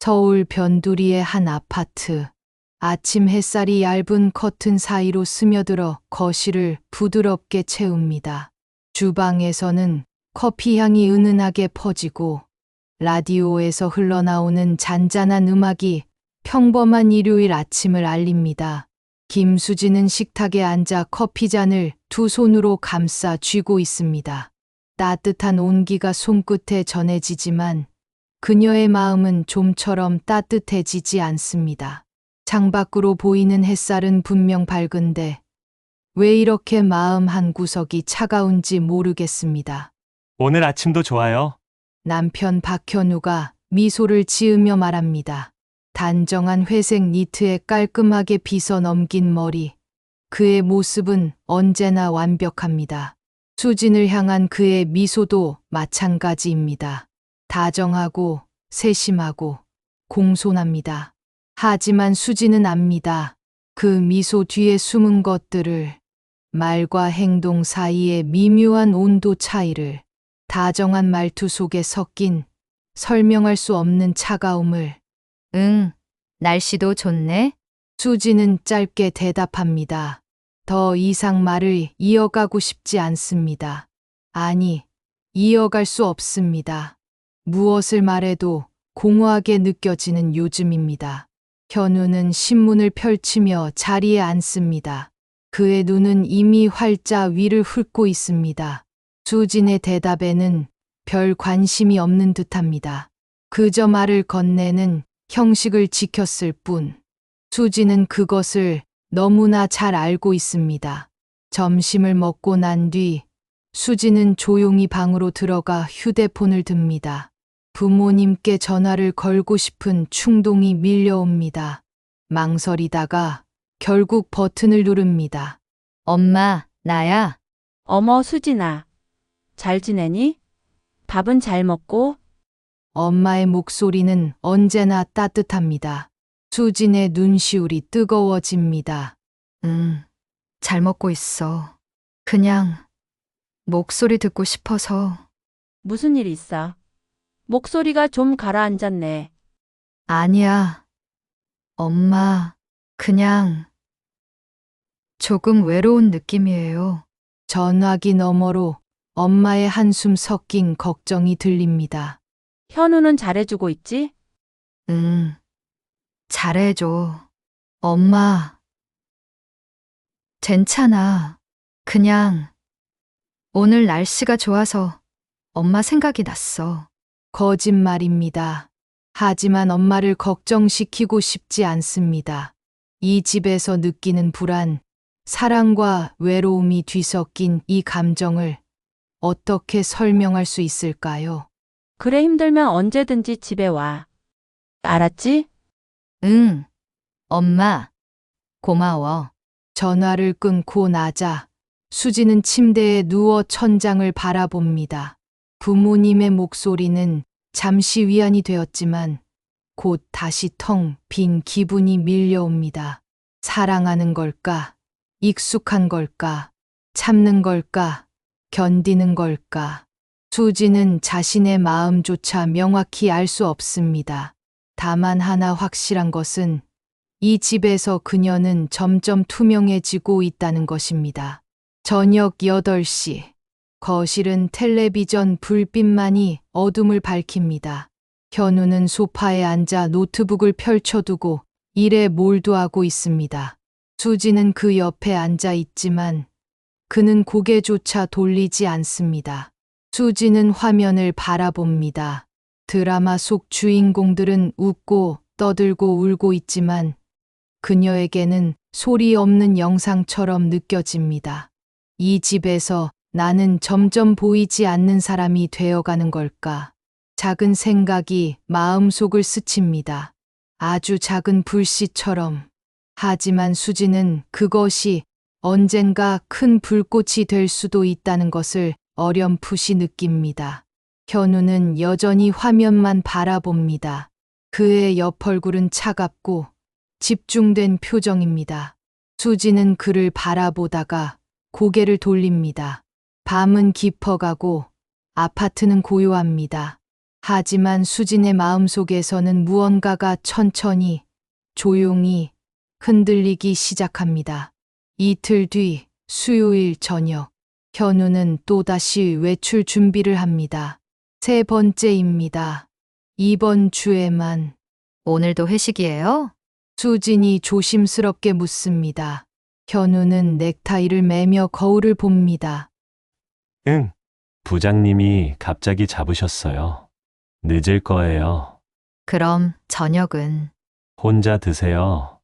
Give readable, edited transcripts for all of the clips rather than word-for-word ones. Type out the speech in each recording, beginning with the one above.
서울 변두리의 한 아파트. 아침 햇살이 얇은 커튼 사이로 스며들어 거실을 부드럽게 채웁니다. 주방에서는 커피 향이 은은하게 퍼지고 라디오에서 흘러나오는 잔잔한 음악이 평범한 일요일 아침을 알립니다. 김수진은 식탁에 앉아 커피잔을 두 손으로 감싸 쥐고 있습니다. 따뜻한 온기가 손끝에 전해지지만 그녀의 마음은 좀처럼 따뜻해지지 않습니다. 창밖으로 보이는 햇살은 분명 밝은데 왜 이렇게 마음 한구석이 차가운지 모르겠습니다. 오늘 아침도 좋아요. 남편 박현우가 미소를 지으며 말합니다. 단정한 회색 니트에 깔끔하게 빗어 넘긴 머리. 그의 모습은 언제나 완벽합니다. 수진을 향한 그의 미소도 마찬가지입니다. 다정하고 세심하고 공손합니다. 하지만 수진은 압니다. 그 미소 뒤에 숨은 것들을, 말과 행동 사이의 미묘한 온도 차이를, 다정한 말투 속에 섞인 설명할 수 없는 차가움을. 응, 날씨도 좋네. 수지는 짧게 대답합니다. 더 이상 말을 이어가고 싶지 않습니다. 아니, 이어갈 수 없습니다. 무엇을 말해도 공허하게 느껴지는 요즘입니다. 현우는 신문을 펼치며 자리에 앉습니다. 그의 눈은 이미 활자 위를 훑고 있습니다. 수진의 대답에는 별 관심이 없는 듯합니다. 그저 말을 건네는 형식을 지켰을 뿐. 수진은 그것을 너무나 잘 알고 있습니다. 점심을 먹고 난 뒤 수진은 조용히 방으로 들어가 휴대폰을 듭니다. 부모님께 전화를 걸고 싶은 충동이 밀려옵니다. 망설이다가 결국 버튼을 누릅니다. 엄마, 나야. 어머, 수진아. 잘 지내니? 밥은 잘 먹고? 엄마의 목소리는 언제나 따뜻합니다. 수진의 눈시울이 뜨거워집니다. 잘 먹고 있어. 그냥 목소리 듣고 싶어서. 무슨 일 있어? 목소리가 좀 가라앉았네. 아니야. 엄마, 그냥 조금 외로운 느낌이에요. 전화기 너머로 엄마의 한숨 섞인 걱정이 들립니다. 현우는 잘해주고 있지? 응, 잘해줘. 엄마, 괜찮아. 그냥 오늘 날씨가 좋아서 엄마 생각이 났어. 거짓말입니다. 하지만 엄마를 걱정시키고 싶지 않습니다. 이 집에서 느끼는 불안, 사랑과 외로움이 뒤섞인 이 감정을 어떻게 설명할 수 있을까요? 그래, 힘들면 언제든지 집에 와. 알았지? 응, 엄마, 고마워. 전화를 끊고 나자 수지는 침대에 누워 천장을 바라봅니다. 부모님의 목소리는 잠시 위안이 되었지만 곧 다시 텅 빈 기분이 밀려옵니다. 사랑하는 걸까? 익숙한 걸까? 참는 걸까? 견디는 걸까? 수지는 자신의 마음조차 명확히 알 수 없습니다. 다만 하나 확실한 것은 이 집에서 그녀는 점점 투명해지고 있다는 것입니다. 저녁 8시. 거실은 텔레비전 불빛만이 어둠을 밝힙니다. 현우는 소파에 앉아 노트북을 펼쳐두고 일에 몰두하고 있습니다. 수지는 그 옆에 앉아 있지만 그는 고개조차 돌리지 않습니다. 수지는 화면을 바라봅니다. 드라마 속 주인공들은 웃고 떠들고 울고 있지만 그녀에게는 소리 없는 영상처럼 느껴집니다. 이 집에서 나는 점점 보이지 않는 사람이 되어가는 걸까? 작은 생각이 마음속을 스칩니다. 아주 작은 불씨처럼. 하지만 수지는 그것이 언젠가 큰 불꽃이 될 수도 있다는 것을 어렴풋이 느낍니다. 현우는 여전히 화면만 바라봅니다. 그의 옆 얼굴은 차갑고 집중된 표정입니다. 수지는 그를 바라보다가 고개를 돌립니다. 밤은 깊어가고 아파트는 고요합니다. 하지만 수진의 마음속에서는 무언가가 천천히, 조용히 흔들리기 시작합니다. 이틀 뒤 수요일 저녁, 현우는 또다시 외출 준비를 합니다. 세 번째입니다. 이번 주에만. 오늘도 회식이에요? 수진이 조심스럽게 묻습니다. 현우는 넥타이를 매며 거울을 봅니다. 응. 부장님이 갑자기 잡으셨어요. 늦을 거예요. 그럼 저녁은 혼자 드세요.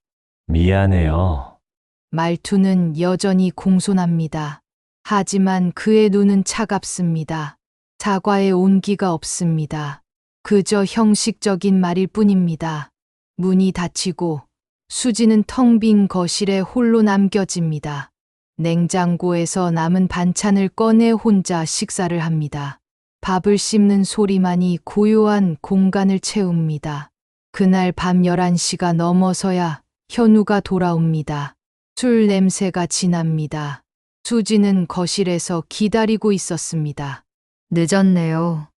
미안해요. 말투는 여전히 공손합니다. 하지만 그의 눈은 차갑습니다. 사과의 온기가 없습니다. 그저 형식적인 말일 뿐입니다. 문이 닫히고 수지는 텅 빈 거실에 홀로 남겨집니다. 냉장고에서 남은 반찬을 꺼내 혼자 식사를 합니다. 밥을 씹는 소리만이 고요한 공간을 채웁니다. 그날 밤 11시가 넘어서야 현우가 돌아옵니다. 술 냄새가 진합니다. 수지는 거실에서 기다리고 있었습니다. 늦었네요.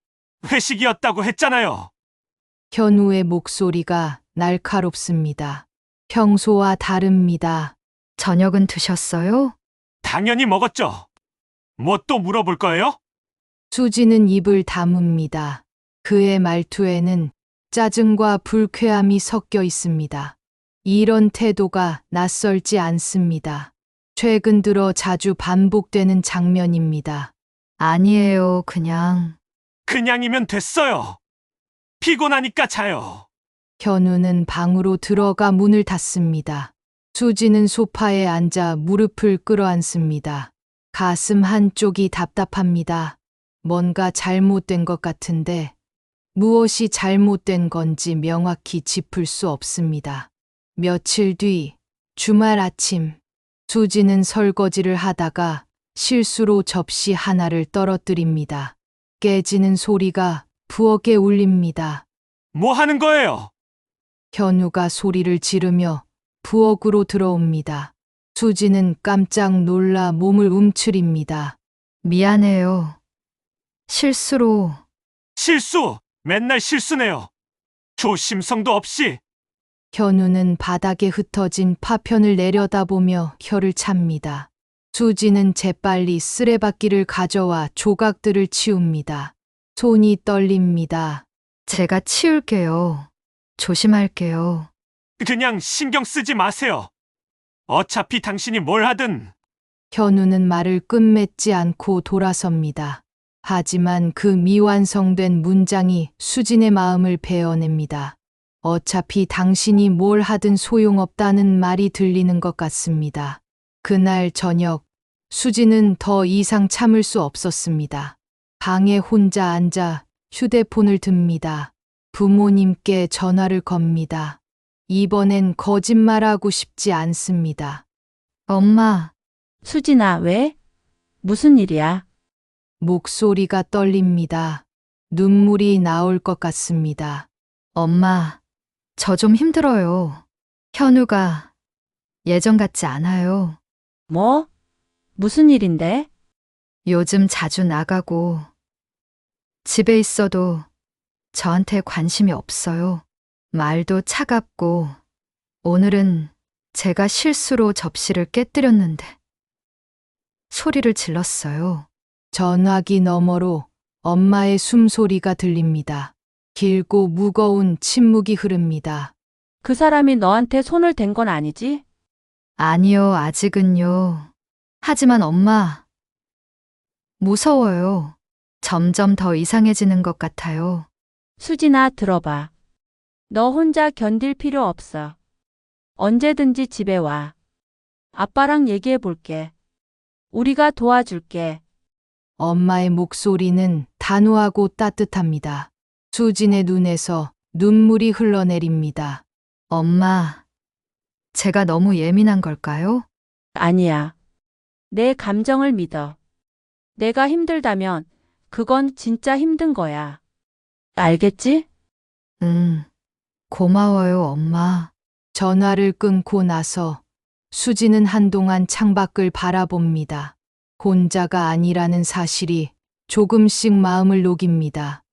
회식이었다고 했잖아요. 현우의 목소리가 날카롭습니다. 평소와 다릅니다. 저녁은 드셨어요? 당연히 먹었죠. 뭐 또 물어볼 거예요? 수지는 입을 다뭅니다. 그의 말투에는 짜증과 불쾌함이 섞여 있습니다. 이런 태도가 낯설지 않습니다. 최근 들어 자주 반복되는 장면입니다. 아니에요, 그냥. 그냥이면 됐어요. 피곤하니까 자요. 현우는 방으로 들어가 문을 닫습니다. 수지는 소파에 앉아 무릎을 끌어안습니다. 가슴 한쪽이 답답합니다. 뭔가 잘못된 것 같은데 무엇이 잘못된 건지 명확히 짚을 수 없습니다. 며칠 뒤 주말 아침, 수지는 설거지를 하다가 실수로 접시 하나를 떨어뜨립니다. 깨지는 소리가 부엌에 울립니다. 뭐 하는 거예요? 현우가 소리를 지르며 부엌으로 들어옵니다. 수지는 깜짝 놀라 몸을 움츠립니다. 미안해요. 실수로. 실수! 맨날 실수네요. 조심성도 없이. 현우는 바닥에 흩어진 파편을 내려다보며 혀를 찹니다. 수지는 재빨리 쓰레받기를 가져와 조각들을 치웁니다. 손이 떨립니다. 제가 치울게요. 조심할게요. 그냥 신경 쓰지 마세요. 어차피 당신이 뭘 하든. 현우는 말을 끝맺지 않고 돌아섭니다. 하지만 그 미완성된 문장이 수진의 마음을 베어냅니다. 어차피 당신이 뭘 하든 소용없다는 말이 들리는 것 같습니다. 그날 저녁, 수진은 더 이상 참을 수 없었습니다. 방에 혼자 앉아 휴대폰을 듭니다. 부모님께 전화를 겁니다. 이번엔 거짓말하고 싶지 않습니다. 엄마, 수진아, 왜? 무슨 일이야? 목소리가 떨립니다. 눈물이 나올 것 같습니다. 엄마, 저 좀 힘들어요. 현우가 예전 같지 않아요. 뭐? 무슨 일인데? 요즘 자주 나가고 집에 있어도 저한테 관심이 없어요. 말도 차갑고 오늘은 제가 실수로 접시를 깨뜨렸는데 소리를 질렀어요. 전화기 너머로 엄마의 숨소리가 들립니다. 길고 무거운 침묵이 흐릅니다. 그 사람이 너한테 손을 댄 건 아니지? 아니요, 아직은요. 하지만 엄마, 무서워요. 점점 더 이상해지는 것 같아요. 수진아, 들어봐. 너 혼자 견딜 필요 없어. 언제든지 집에 와. 아빠랑 얘기해 볼게. 우리가 도와줄게. 엄마의 목소리는 단호하고 따뜻합니다. 수진의 눈에서 눈물이 흘러내립니다. 엄마, 제가 너무 예민한 걸까요? 아니야. 내 감정을 믿어. 내가 힘들다면 그건 진짜 힘든 거야. 알겠지? 응, 고마워요, 엄마. 전화를 끊고 나서 수지는 한동안 창밖을 바라봅니다. 혼자가 아니라는 사실이 조금씩 마음을 녹입니다.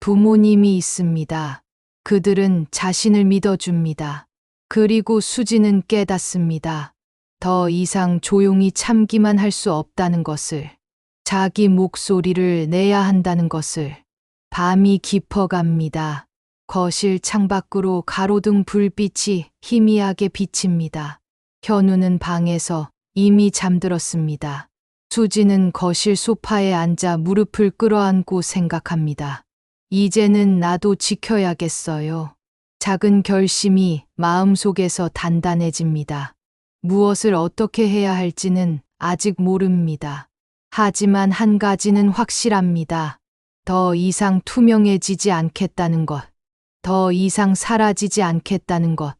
부모님이 있습니다. 그들은 자신을 믿어줍니다. 그리고 수지는 깨닫습니다. 더 이상 조용히 참기만 할 수 없다는 것을, 자기 목소리를 내야 한다는 것을. 밤이 깊어갑니다. 거실 창밖으로 가로등 불빛이 희미하게 비칩니다. 현우는 방에서 이미 잠들었습니다. 수지는 거실 소파에 앉아 무릎을 끌어안고 생각합니다. 이제는 나도 지켜야겠어요. 작은 결심이 마음속에서 단단해집니다. 무엇을 어떻게 해야 할지는 아직 모릅니다. 하지만 한 가지는 확실합니다. 더 이상 투명해지지 않겠다는 것. 더 이상 사라지지 않겠다는 것.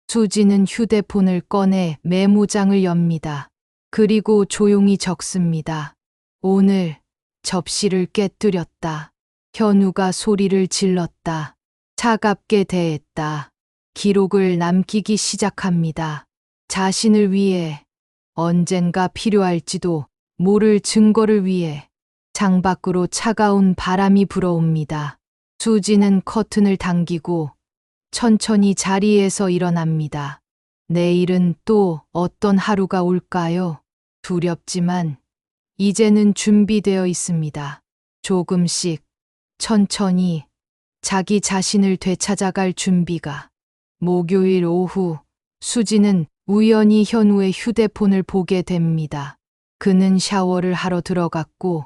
수지는 휴대폰을 꺼내 메모장을 엽니다. 그리고 조용히 적습니다. 오늘 접시를 깨뜨렸다. 현우가 소리를 질렀다. 차갑게 대했다. 기록을 남기기 시작합니다. 자신을 위해, 언젠가 필요할지도 모를 증거를 위해. 창밖으로 차가운 바람이 불어옵니다. 수지는 커튼을 당기고 천천히 자리에서 일어납니다. 내일은 또 어떤 하루가 올까요? 두렵지만 이제는 준비되어 있습니다. 조금씩, 천천히 자기 자신을 되찾아갈 준비가. 목요일 오후, 수지는 우연히 현우의 휴대폰을 보게 됩니다. 그는 샤워를 하러 들어갔고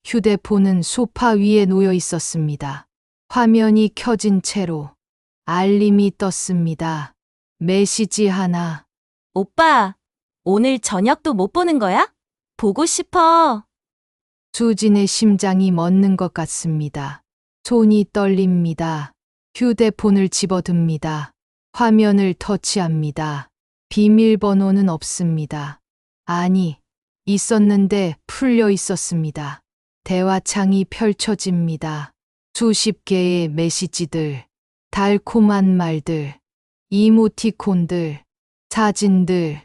휴대폰은 소파 위에 놓여 있었습니다. 화면이 켜진 채로 알림이 떴습니다. 메시지 하나. 오빠, 오늘 저녁도 못 보는 거야? 보고 싶어. 수진의 심장이 멎는 것 같습니다. 손이 떨립니다. 휴대폰을 집어듭니다. 화면을 터치합니다. 비밀번호는 없습니다. 아니, 있었는데 풀려 있었습니다. 대화창이 펼쳐집니다. 수십 개의 메시지들, 달콤한 말들, 이모티콘들, 사진들,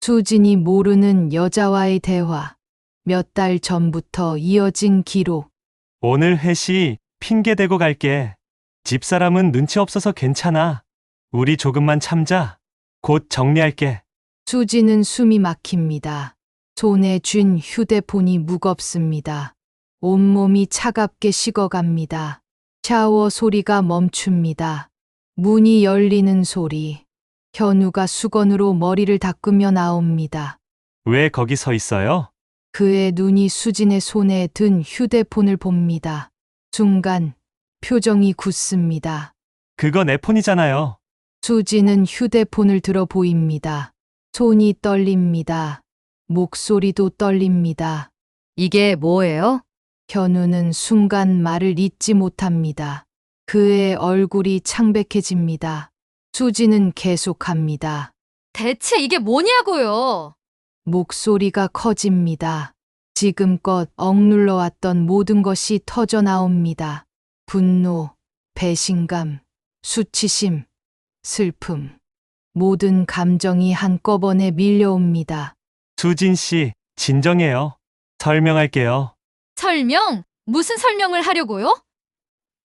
수진이 모르는 여자와의 대화, 몇 달 전부터 이어진 기록. 오늘 회시 핑계대고 갈게. 집사람은 눈치 없어서 괜찮아. 우리 조금만 참자. 곧 정리할게. 수지는 숨이 막힙니다. 손에 쥔 휴대폰이 무겁습니다. 온몸이 차갑게 식어갑니다. 샤워 소리가 멈춥니다. 문이 열리는 소리. 현우가 수건으로 머리를 닦으며 나옵니다. 왜 거기 서 있어요? 그의 눈이 수진의 손에 든 휴대폰을 봅니다. 순간 표정이 굳습니다. 그거 내 폰이잖아요. 수지는 휴대폰을 들어 보입니다. 손이 떨립니다. 목소리도 떨립니다. 이게 뭐예요? 현우는 순간 말을 잇지 못합니다. 그의 얼굴이 창백해집니다. 수지는 계속합니다. 대체 이게 뭐냐고요? 목소리가 커집니다. 지금껏 억눌러왔던 모든 것이 터져 나옵니다. 분노, 배신감, 수치심, 슬픔. 모든 감정이 한꺼번에 밀려옵니다. 수진 씨, 진정해요. 설명할게요. 설명? 무슨 설명을 하려고요?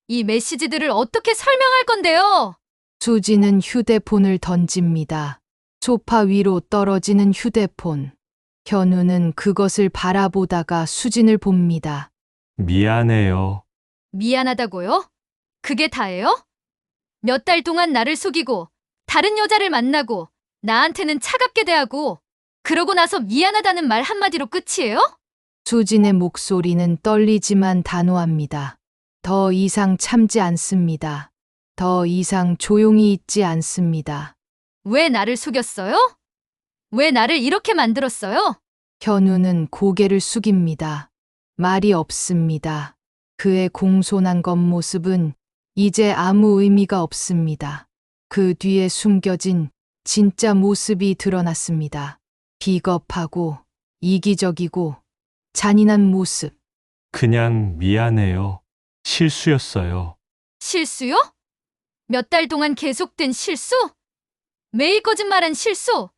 이 메시지들을 어떻게 설명할 건데요? 수지는 휴대폰을 던집니다. 소파 위로 떨어지는 휴대폰. 현우는 그것을 바라보다가 수진을 봅니다. 미안해요. 미안하다고요? 그게 다예요? 몇 달 동안 나를 속이고 다른 여자를 만나고 나한테는 차갑게 대하고 그러고 나서 미안하다는 말 한마디로 끝이에요? 수진의 목소리는 떨리지만 단호합니다. 더 이상 참지 않습니다. 더 이상 조용히 있지 않습니다. 왜 나를 속였어요? 왜 나를 이렇게 만들었어요? 현우는 고개를 숙입니다. 말이 없습니다. 그의 공손한 겉모습은 이제 아무 의미가 없습니다. 그 뒤에 숨겨진 진짜 모습이 드러났습니다. 비겁하고 이기적이고 잔인한 모습. 그냥 미안해요. 실수였어요. 실수요? 몇 달 동안 계속된 실수? 매일 거짓말한 실수?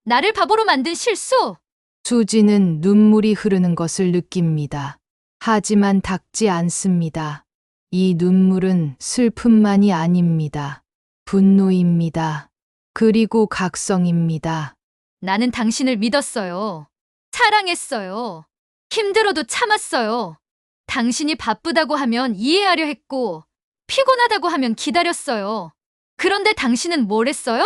나를 바보로 만든 실수? 수지는 눈물이 흐르는 것을 느낍니다. 하지만 닦지 않습니다. 이 눈물은 슬픔만이 아닙니다. 분노입니다. 그리고 각성입니다. 나는 당신을 믿었어요. 사랑했어요. 힘들어도 참았어요. 당신이 바쁘다고 하면 이해하려 했고, 피곤하다고 하면 기다렸어요. 그런데 당신은 뭘 했어요?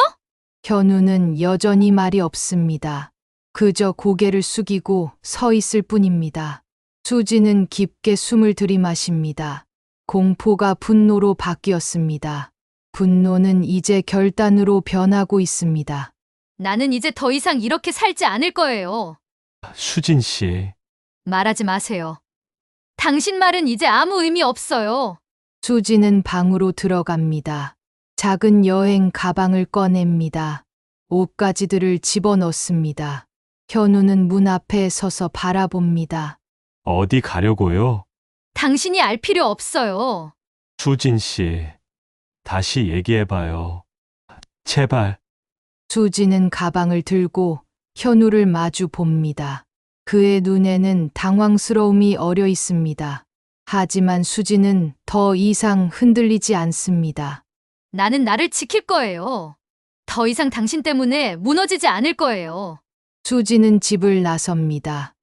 현우는 여전히 말이 없습니다. 그저 고개를 숙이고 서 있을 뿐입니다. 수지는 깊게 숨을 들이마십니다. 공포가 분노로 바뀌었습니다. 분노는 이제 결단으로 변하고 있습니다. 나는 이제 더 이상 이렇게 살지 않을 거예요. 수진 씨, 말하지 마세요. 당신 말은 이제 아무 의미 없어요. 수지는 방으로 들어갑니다. 작은 여행 가방을 꺼냅니다. 옷가지들을 집어넣습니다. 현우는 문 앞에 서서 바라봅니다. 어디 가려고요? 당신이 알 필요 없어요. 수진 씨, 다시 얘기해봐요. 제발. 수지는 가방을 들고 현우를 마주 봅니다. 그의 눈에는 당황스러움이 어려 있습니다. 하지만 수지는 더 이상 흔들리지 않습니다. 나는 나를 지킬 거예요. 더 이상 당신 때문에 무너지지 않을 거예요. 수지는 집을 나섭니다.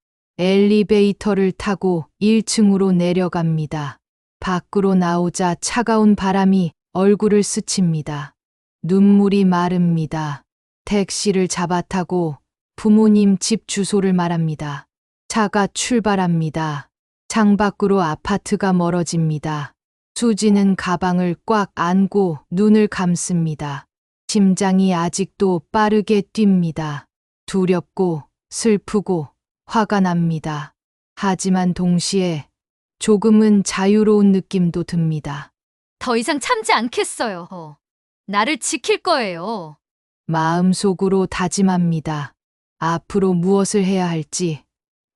엘리베이터를 타고 1층으로 내려갑니다. 밖으로 나오자 차가운 바람이 얼굴을 스칩니다. 눈물이 마릅니다. 택시를 잡아타고 부모님 집 주소를 말합니다. 차가 출발합니다. 창밖으로 아파트가 멀어집니다. 수지는 가방을 꽉 안고 눈을 감습니다. 심장이 아직도 빠르게 뜁니다. 두렵고 슬프고 화가 납니다. 하지만 동시에 조금은 자유로운 느낌도 듭니다. 더 이상 참지 않겠어요. 나를 지킬 거예요. 마음속으로 다짐합니다. 앞으로 무엇을 해야 할지,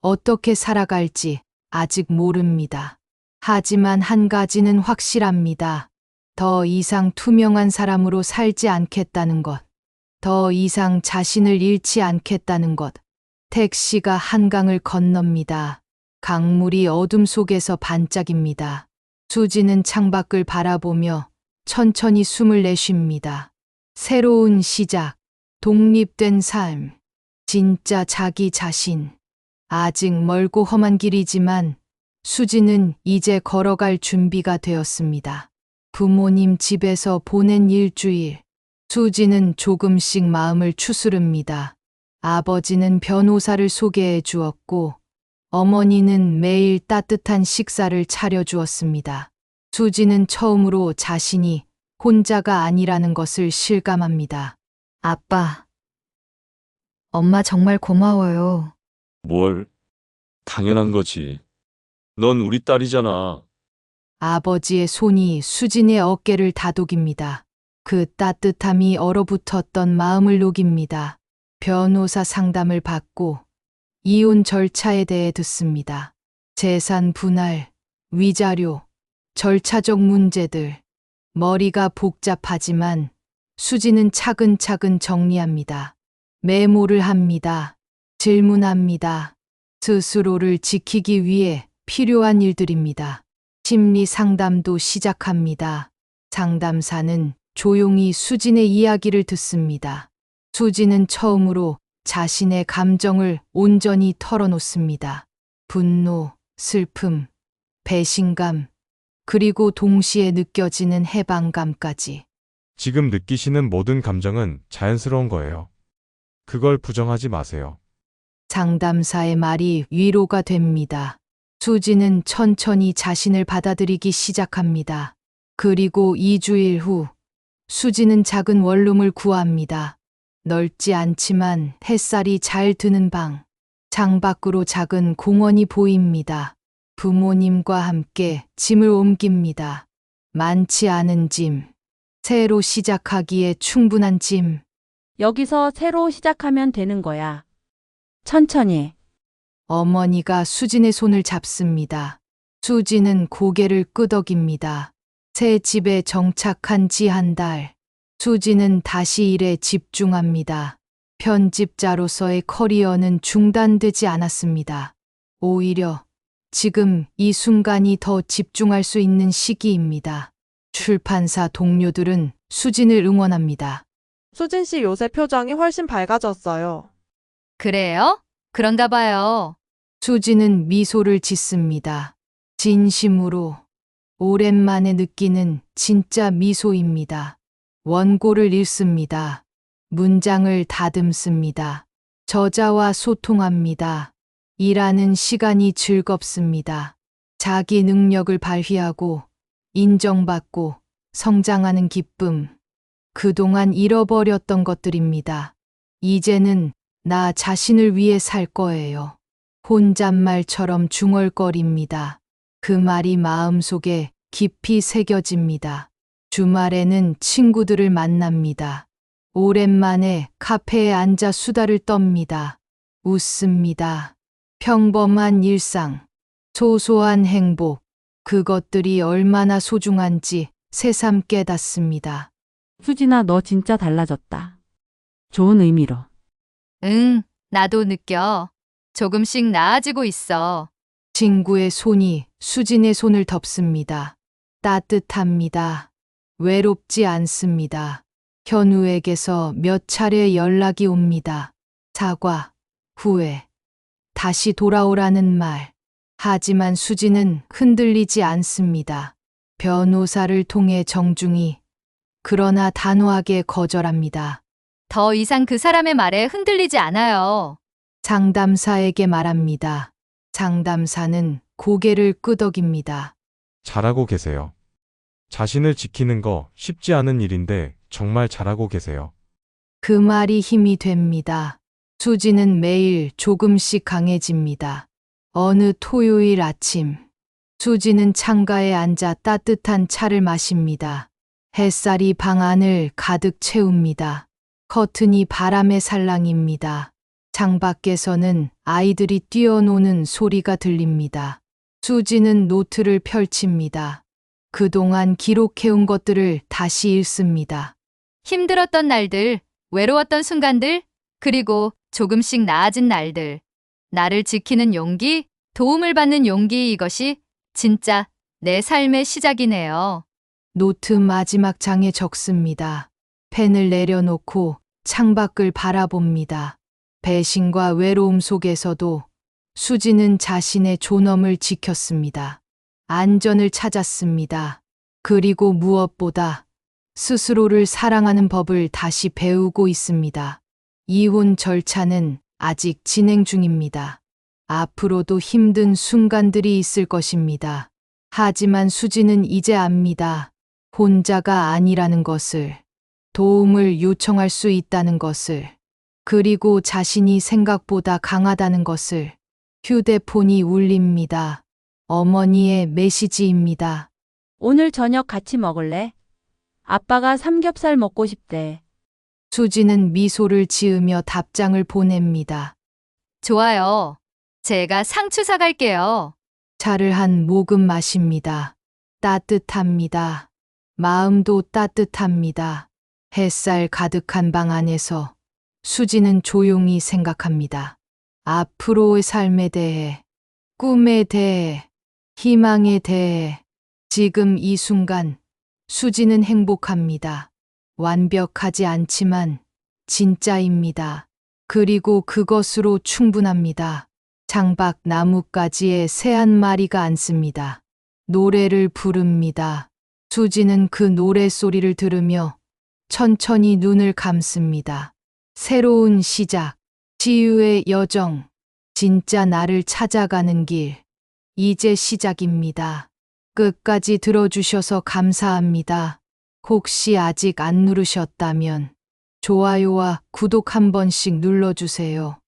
어떻게 살아갈지 아직 모릅니다. 하지만 한 가지는 확실합니다. 더 이상 투명한 사람으로 살지 않겠다는 것. 더 이상 자신을 잃지 않겠다는 것. 택시가 한강을 건넙니다. 강물이 어둠 속에서 반짝입니다. 수지는 창밖을 바라보며 천천히 숨을 내쉽니다. 새로운 시작, 독립된 삶, 진짜 자기 자신. 아직 멀고 험한 길이지만 수지는 이제 걸어갈 준비가 되었습니다. 부모님 집에서 보낸 일주일. 수지는 조금씩 마음을 추스릅니다. 아버지는 변호사를 소개해 주었고, 어머니는 매일 따뜻한 식사를 차려주었습니다. 수지는 처음으로 자신이 혼자가 아니라는 것을 실감합니다. 아빠, 엄마 정말 고마워요. 뭘? 당연한 거지. 넌 우리 딸이잖아. 아버지의 손이 수진의 어깨를 다독입니다. 그 따뜻함이 얼어붙었던 마음을 녹입니다. 변호사 상담을 받고 이혼 절차에 대해 듣습니다. 재산 분할, 위자료, 절차적 문제들. 머리가 복잡하지만 수지는 차근차근 정리합니다. 메모를 합니다. 질문합니다. 스스로를 지키기 위해 필요한 일들입니다. 심리 상담도 시작합니다. 상담사는 조용히 수진의 이야기를 듣습니다. 수지는 처음으로 자신의 감정을 온전히 털어놓습니다. 분노, 슬픔, 배신감, 그리고 동시에 느껴지는 해방감까지. 지금 느끼시는 모든 감정은 자연스러운 거예요. 그걸 부정하지 마세요. 상담사의 말이 위로가 됩니다. 수지는 천천히 자신을 받아들이기 시작합니다. 그리고 2주일 후, 수지는 작은 원룸을 구합니다. 넓지 않지만 햇살이 잘 드는 방. 창밖으로 작은 공원이 보입니다. 부모님과 함께 짐을 옮깁니다. 많지 않은 짐. 새로 시작하기에 충분한 짐. 여기서 새로 시작하면 되는 거야. 천천히. 어머니가 수진의 손을 잡습니다. 수진은 고개를 끄덕입니다. 새 집에 정착한 지 한 달. 수진은 다시 일에 집중합니다. 편집자로서의 커리어는 중단되지 않았습니다. 오히려 지금 이 순간이 더 집중할 수 있는 시기입니다. 출판사 동료들은 수진을 응원합니다. 수진 씨 요새 표정이 훨씬 밝아졌어요. 그래요? 그런가 봐요. 수진은 미소를 짓습니다. 진심으로 오랜만에 느끼는 진짜 미소입니다. 원고를 읽습니다. 문장을 다듬습니다. 저자와 소통합니다. 일하는 시간이 즐겁습니다. 자기 능력을 발휘하고 인정받고 성장하는 기쁨. 그동안 잃어버렸던 것들입니다. 이제는 나 자신을 위해 살 거예요. 혼잣말처럼 중얼거립니다. 그 말이 마음속에 깊이 새겨집니다. 주말에는 친구들을 만납니다. 오랜만에 카페에 앉아 수다를 떱니다. 웃습니다. 평범한 일상, 소소한 행복, 그것들이 얼마나 소중한지 새삼 깨닫습니다. 수진아, 너 진짜 달라졌다. 좋은 의미로. 응, 나도 느껴. 조금씩 나아지고 있어. 친구의 손이 수진의 손을 덮습니다. 따뜻합니다. 외롭지 않습니다. 현우에게서 몇 차례 연락이 옵니다. 사과, 후회, 다시 돌아오라는 말. 하지만 수진은 흔들리지 않습니다. 변호사를 통해 정중히, 그러나 단호하게 거절합니다. 더 이상 그 사람의 말에 흔들리지 않아요. 상담사에게 말합니다. 상담사는 고개를 끄덕입니다. 잘하고 계세요. 자신을 지키는 거 쉽지 않은 일인데 정말 잘하고 계세요. 그 말이 힘이 됩니다. 수지는 매일 조금씩 강해집니다. 어느 토요일 아침, 수지는 창가에 앉아 따뜻한 차를 마십니다. 햇살이 방 안을 가득 채웁니다. 커튼이 바람에 살랑입니다. 창밖에서는 아이들이 뛰어노는 소리가 들립니다. 수지는 노트를 펼칩니다. 그동안 기록해온 것들을 다시 읽습니다. 힘들었던 날들, 외로웠던 순간들, 그리고 조금씩 나아진 날들. 나를 지키는 용기, 도움을 받는 용기, 이것이 진짜 내 삶의 시작이네요. 노트 마지막 장에 적습니다. 펜을 내려놓고 창밖을 바라봅니다. 배신과 외로움 속에서도 수지는 자신의 존엄을 지켰습니다. 안전을 찾았습니다. 그리고 무엇보다 스스로를 사랑하는 법을 다시 배우고 있습니다. 이혼 절차는 아직 진행 중입니다. 앞으로도 힘든 순간들이 있을 것입니다. 하지만 수지는 이제 압니다. 혼자가 아니라는 것을, 도움을 요청할 수 있다는 것을, 그리고 자신이 생각보다 강하다는 것을. 휴대폰이 울립니다. 어머니의 메시지입니다. 오늘 저녁 같이 먹을래? 아빠가 삼겹살 먹고 싶대. 수지는 미소를 지으며 답장을 보냅니다. 좋아요. 제가 상추 사갈게요. 차를 한 모금 마십니다. 따뜻합니다. 마음도 따뜻합니다. 햇살 가득한 방 안에서 수지는 조용히 생각합니다. 앞으로의 삶에 대해, 꿈에 대해, 희망에 대해. 지금 이 순간 수지는 행복합니다. 완벽하지 않지만 진짜입니다. 그리고 그것으로 충분합니다. 창밖 나뭇가지에 새 한 마리가 앉습니다. 노래를 부릅니다. 수지는 그 노랫소리를 들으며 천천히 눈을 감습니다. 새로운 시작, 치유의 여정, 진짜 나를 찾아가는 길. 이제 시작입니다. 끝까지 들어주셔서 감사합니다. 혹시 아직 안 누르셨다면 좋아요와 구독 한 번씩 눌러주세요.